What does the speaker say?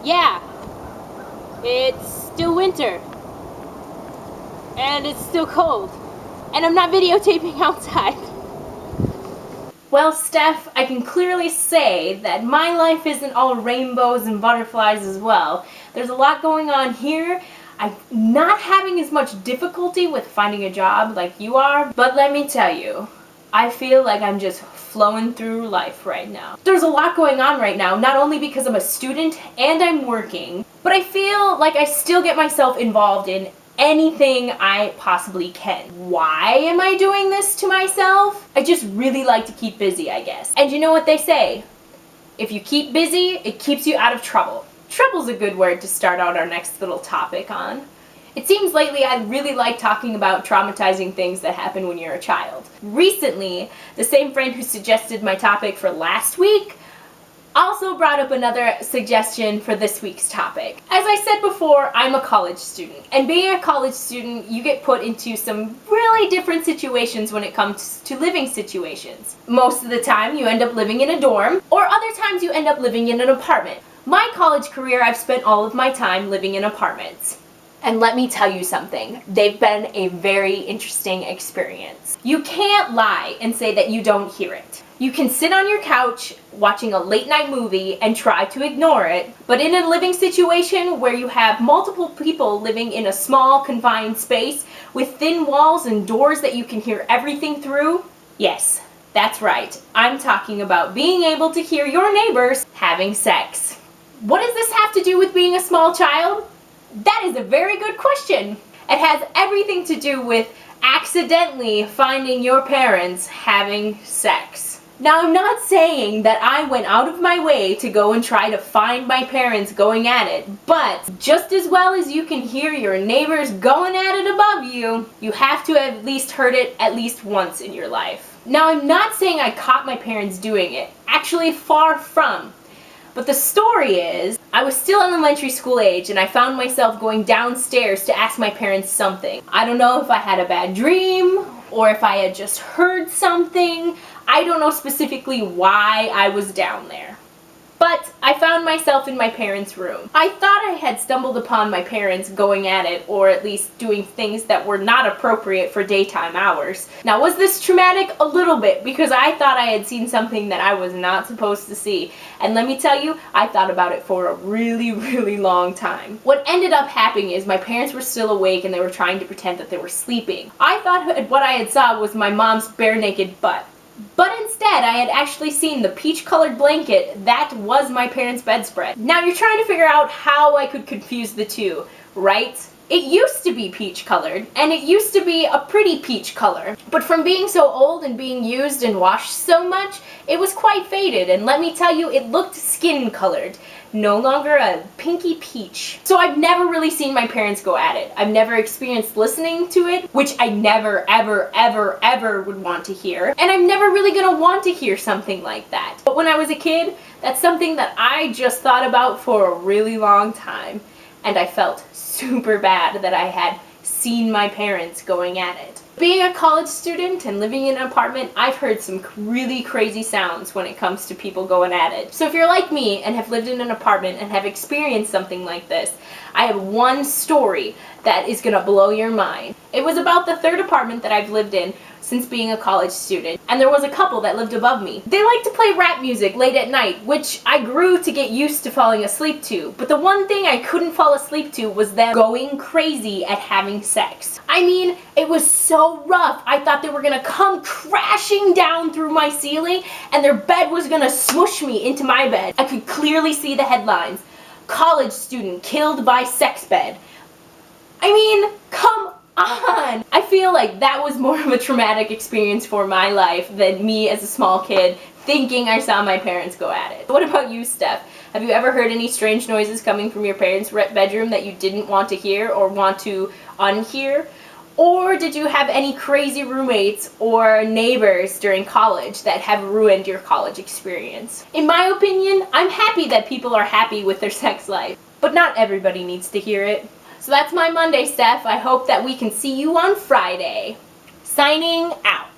Yeah, it's still winter. And it's still cold. And I'm not videotaping outside. Well, Steph, I can clearly say that my life isn't all rainbows and butterflies as well. There's a lot going on here. I'm not having as much difficulty with finding a job like you are, but let me tell you, I feel like I'm just flowing through life right now. There's a lot going on right now, not only because I'm a student and I'm working, but I feel like I still get myself involved in anything I possibly can. Why am I doing this to myself? I just really like to keep busy, I guess. And you know what they say? If you keep busy, it keeps you out of trouble. Trouble's a good word to start out our next little topic on. It seems lately I really like talking about traumatizing things that happen when you're a child. Recently, the same friend who suggested my topic for last week also brought up another suggestion for this week's topic. As I said before, I'm a college student, and being a college student, you get put into some really different situations when it comes to living situations. Most of the time, you end up living in a dorm, or other times you end up living in an apartment. My college career, I've spent all of my time living in apartments. And let me tell you something, they've been a very interesting experience. You can't lie and say that you don't hear it. You can sit on your couch watching a late night movie and try to ignore it, but in a living situation where you have multiple people living in a small confined space with thin walls and doors that you can hear everything through, yes, that's right. I'm talking about being able to hear your neighbors having sex. What does this have to do with being a small child? That is a very good question. It has everything to do with accidentally finding your parents having sex. Now, I'm not saying that I went out of my way to go and try to find my parents going at it, but just as well as you can hear your neighbors going at it above you, you have to have at least heard it at least once in your life. Now, I'm not saying I caught my parents doing it. Actually, far from. But the story is, I was still elementary school age and I found myself going downstairs to ask my parents something. I don't know if I had a bad dream or if I had just heard something. I don't know specifically why I was down there. But I found myself in my parents' room. I thought I had stumbled upon my parents going at it, or at least doing things that were not appropriate for daytime hours. Now, was this traumatic? A little bit, because I thought I had seen something that I was not supposed to see. And let me tell you, I thought about it for a really, really long time. What ended up happening is my parents were still awake and they were trying to pretend that they were sleeping. I thought what I had saw was my mom's bare naked butt. But instead, I had actually seen the peach-colored blanket that was my parents' bedspread. Now, you're trying to figure out how I could confuse the two, right? It used to be peach-colored, and it used to be a pretty peach color. But from being so old and being used and washed so much, it was quite faded, and let me tell you, it looked skin-colored. No longer a pinky peach. So I've never really seen my parents go at it. I've never experienced listening to it, which I never, ever, ever, ever would want to hear. And I'm never really gonna want to hear something like that. But when I was a kid, that's something that I just thought about for a really long time. And I felt super bad that I had seen my parents going at it. Being a college student and living in an apartment, I've heard some really crazy sounds when it comes to people going at it. So if you're like me and have lived in an apartment and have experienced something like this, I have one story that is gonna blow your mind. It was about the third apartment that I've lived in since being a college student, and there was a couple that lived above me. They liked to play rap music late at night, which I grew to get used to falling asleep to, but the one thing I couldn't fall asleep to was them going crazy at having sex. I mean, it was so rough. I thought they were gonna come crashing down through my ceiling and their bed was gonna smush me into my bed. I could clearly see the headlines. College student killed by sex bed. I mean, come on! I feel like that was more of a traumatic experience for my life than me as a small kid thinking I saw my parents go at it. What about you, Steph? Have you ever heard any strange noises coming from your parents' bedroom that you didn't want to hear or want to unhear? Or did you have any crazy roommates or neighbors during college that have ruined your college experience? In my opinion, I'm happy that people are happy with their sex life, but not everybody needs to hear it. So that's my Monday, Steph. I hope that we can see you on Friday. Signing out.